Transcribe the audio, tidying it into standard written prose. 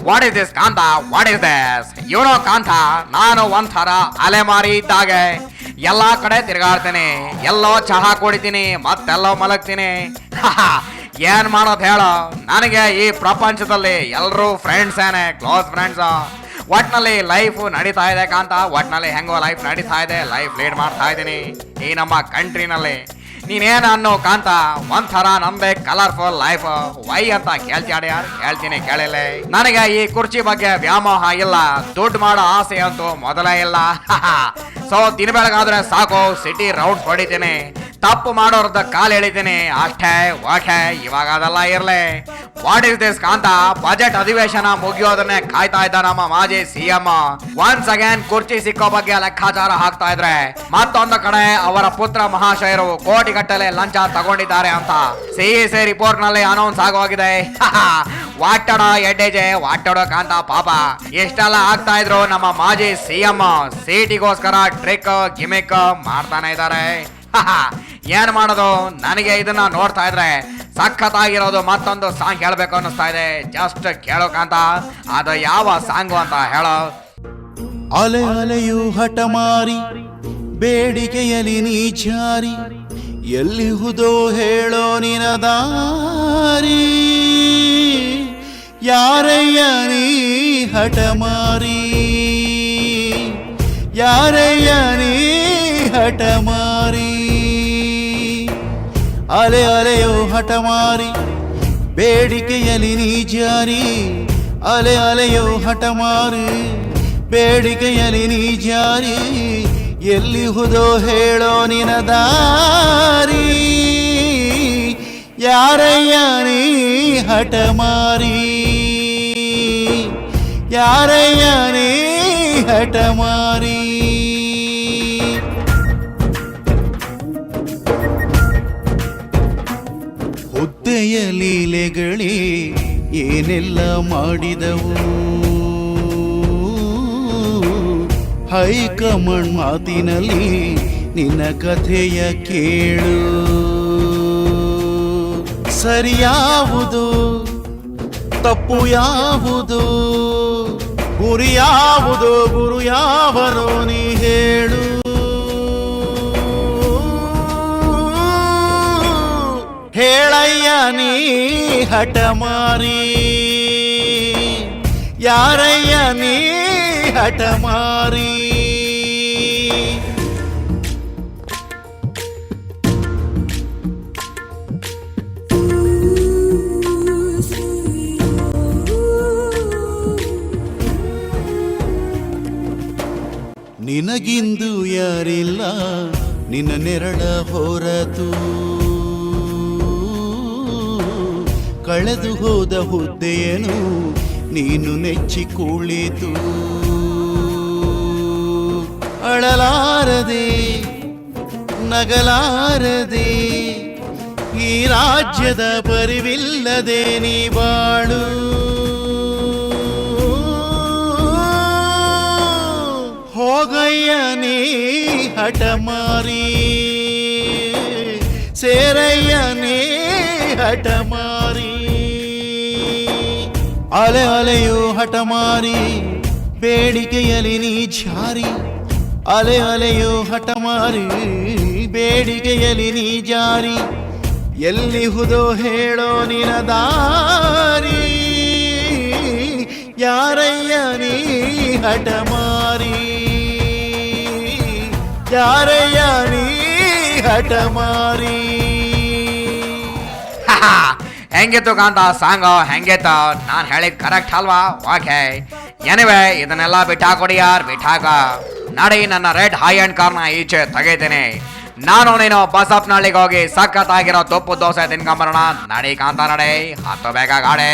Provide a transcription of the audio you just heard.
What is this Kantha, what is this? ಇವನೋ ಕಾಂತ, ನಾನು ಒಂಥರ ಅಲೆಮಾರಿ ಇದ್ದಾಗೆ ಎಲ್ಲಾ ಕಡೆ ತಿರ್ಗಾಡ್ತೀನಿ, ಎಲ್ಲೋ ಚಹಾ ಕುಡಿತೀನಿ, ಮತ್ತೆಲ್ಲೋ ಮಲಗ್ತೀನಿ. ಏನ್ ಮಾಡೋದು ಹೇಳೋ, ನನಗೆ ಈ ಪ್ರಪಂಚದಲ್ಲಿ ಎಲ್ಲರೂ ಫ್ರೆಂಡ್ಸ್ ಏನೆ, ಕ್ಲೋಸ್ ಫ್ರೆಂಡ್ಸ್. ಒಟ್ನಲ್ಲಿ ಲೈಫ್ ನಡೀತಾ ಇದೆ ಕಾಂತ, ಒಟ್ನಲ್ಲಿ ಹೆಂಗೋ ಲೈಫ್ ನಡೀತಾ ಇದೆ, ಲೈಫ್ ಲೀಡ್ ಮಾಡ್ತಾ ಇದ್ದೀನಿ ಈ ನಮ್ಮ ಕಂಟ್ರಿನಲ್ಲಿ. ನೀನೇನು ಅನ್ನೋ ಕಾಂತ, ಒಂಥರ ನಮ್ದೇ ಕಲರ್ಫುಲ್ ಲೈಫ್. ವೈ ಅಂತ ಕೇಳ್ತಿಯಾಡ ಯಾರು? ಹೇಳ್ತೀನಿ ಕೇಳಿಲ್ಲ. ನನಗೆ ಈ ಕುರ್ಚಿ ಬಗ್ಗೆ ವ್ಯಾಮೋಹ ಇಲ್ಲ, ದುಡ್ಡು ಮಾಡೋ ಆಸೆ ಅಂತೂ ಮೊದಲೇ ಇಲ್ಲ. ಸೊ ದಿನ ಬೆಳಗಾದ್ರೆ ಸಾಕು ಸಿಟಿ ರೌಂಡ್ಸ್ ಹೊಡಿತೀನಿ, ತಪ್ಪು ಮಾಡೋರ್ದ ಕಾಲ್ ಎಳಿತೀನಿ ಅಷ್ಟೇ. ಓಕೆ, ಇವಾಗ ಅದೆಲ್ಲ ಇರ್ಲಿ. What is this Kanta? Budget ಅಧಿವೇಶನ ಮುಗಿಯೋದನ್ನೇ ಕಾಯ್ತಾ ಇದ್ದ ನಮ್ಮ ಮಾಜಿ ಸಿಎಂ ಒನ್ಸ್ ಅಗೇನ್ ಕುರ್ಚಿ ಸಿಕ್ಕೋ ಬಗ್ಗೆ ಲೆಕ್ಕಾಚಾರ ಹಾಕ್ತಾ ಇದ್ರೆ, ಮತ್ತೊಂದು ಕಡೆ ಅವರ ಪುತ್ರ ಮಹಾಶಯರು ಕೋಟಿಗಟ್ಟಲೆ ಲಂಚ ತಗೊಂಡಿದ್ದಾರೆ ಅಂತ ಸಿಇಸಿ ರಿಪೋರ್ಟ್ ನಲ್ಲಿ ಅನೌನ್ಸ್ ಆಗೋಗಿದೆ. ವಾಟಡೋ ಎಡ್ಡೆಜೆ, ವಾಟಡೋ ಕಾಂತ ಪಾಪ. ಇಷ್ಟೆಲ್ಲ ಆಗ್ತಾ ಇದ್ರು ನಮ್ಮ ಮಾಜಿ ಸಿಎಂ ಸೀಟಿಗೋಸ್ಕರ ಟ್ರಿಕ್ ಗಿಮಿಕ್ ಮಾಡ್ತಾನೆ ಇದ್ದಾರೆ. ಏನ್ ಮಾಡೋದು, ನನಗೆ ಇದನ್ನ ನೋಡ್ತಾ ಇದ್ರೆ ಸಖತ್ತಾಗಿರೋದು ಮತ್ತೊಂದು ಸಾಂಗ್ ಹೇಳ್ಬೇಕು ಅನ್ನಿಸ್ತಾ ಇದೆ. ಜಸ್ಟ್ ಕೇಳೋಕಂತ, ಅದು ಯಾವ ಸಾಂಗು ಅಂತ ಹೇಳೋ. ಅಲೆ ಅಲೆಯು ಹಠಮಾರಿ, ಬೇಡಿಕೆಯಲಿ ನೀ ಜಾರಿ, ಎಲ್ಲಿಹುದೋ ಹೇಳೋ ನಿನ ದಾರಿ. ಯಾರಯ್ಯ ನೀ ಹಠಮಾರಿ, ಯಾರಯ್ಯ ನೀ ಹಠಮಾರಿ. ಅಲೆ ಅಲೆಯೋ ಹಠಮಾರಿ, ಬೇಡಿಕೆಯಲಿ ನೀ ಜಾರಿ, ಅಲೆ ಅಲೆಯೋ ಹಠಮಾರಿ, ಬೇಡಿಕೆಯಲಿ ನೀ ಜಾರಿ, ಎಲ್ಲಿಹುದೋ ಹೇಳೋ ನಿನ ದಾರಿ. ಯಾರಯ್ಯ ನೀ ಹಠಮಾರಿ, ಯಾರಯ್ಯ ನೀ ಹಠಮಾರಿ. ಹುದ್ದೆಯ ಲೀಲೆಗಳೇ ಏನೆಲ್ಲ ಮಾಡಿದವು, ಹೈಕಮಾಂಡ್ ಮಾತಿನಲ್ಲಿ ನಿನ್ನ ಕಥೆಯ ಕೇಳು. ಸರಿಯಾವುದು ತಪ್ಪು ಯಾವುದು, ಗುರಿ ಯಾವುದು, ಗುರು ಯಾವನೋ ನೀ ಹೇಳು. ಹೇಳಯ್ಯ ನೀ ಹಠಮಾರಿ, ಯಾರಯ್ಯ ನೀ ಹಠಮಾರಿ. ನಿನಗಿಂದು ಯಾರಿಲ್ಲ ನಿನ್ನ ನೆರಳ ಹೊರತು, ಕಳೆದು ಹೋದ ಹುದ್ದೆಯನು ನೀನು ನೆಚ್ಚಿ ಕುಳಿತು. ಅಳಲಾರದೆ ನಗಲಾರದೆ ಈ ರಾಜ್ಯದ ಪರಿವಿಲ್ಲದೆ ನೀ ಬಾಳು. ಹೋಗಯ್ಯ ನೀ ಹಠಮಾರಿ, ಸೇರಯ್ಯ ನೀ ಹಠಮಾರಿ. ಅಲೆ ಅಲೆಯು ಹಠಮಾರಿ, ಬೇಡಿಕೆಯಲಿ ನೀ ಜಾರಿ, ಅಲೆ ಅಲೆಯು ಹಠಮಾರಿ, ಬೇಡಿಕೆಯಲಿ ನೀ ಜಾರಿ, ಎಲ್ಲಿಹುದೋ ಹೇಳೋ ನಿನ ದಾರಿ. ಯಾರಯ್ಯ ನೀ ಹಠಮಾರಿ, ಯಾರಯ್ಯ ನೀ ಹಠಮಾರಿ. ಹೆಂಗಿತ್ತು ಕಾಂತ ಸಾಂಗ್? ಹೆಂಗಿತ್ತು? ನಾನು ಹೇಳಿದ್ ಕರೆಕ್ಟ್ ಅಲ್ವಾ? ಓಕೆ, ಎನಿವೆ ಇದನ್ನೆಲ್ಲ ಬಿಟ್ಟಾಕೊಡಿ ಯಾರ್, ಬಿಟ್ಟಾಕ. ನಡಿ, ನನ್ನ ರೆಡ್ ಹೈ ಅಂಡ್ ಕಾರ್ನ ಈಚೆ ತೆಗಿತೀನಿ. ನಾನು ನೀನು ಬಸಪ್ಪನಹಳ್ಳಿಗೆ ಹೋಗಿ ಸಖತ್ತಾಗಿರೋ ತುಪ್ಪು ದೋಸೆ ತಿನ್ಕೊಂಬರೋಣ. ನಡಿ ಕಾಂತ, ನಡಿ, ಹತ್ತು ಬೇಗ ಗಾಡಿ.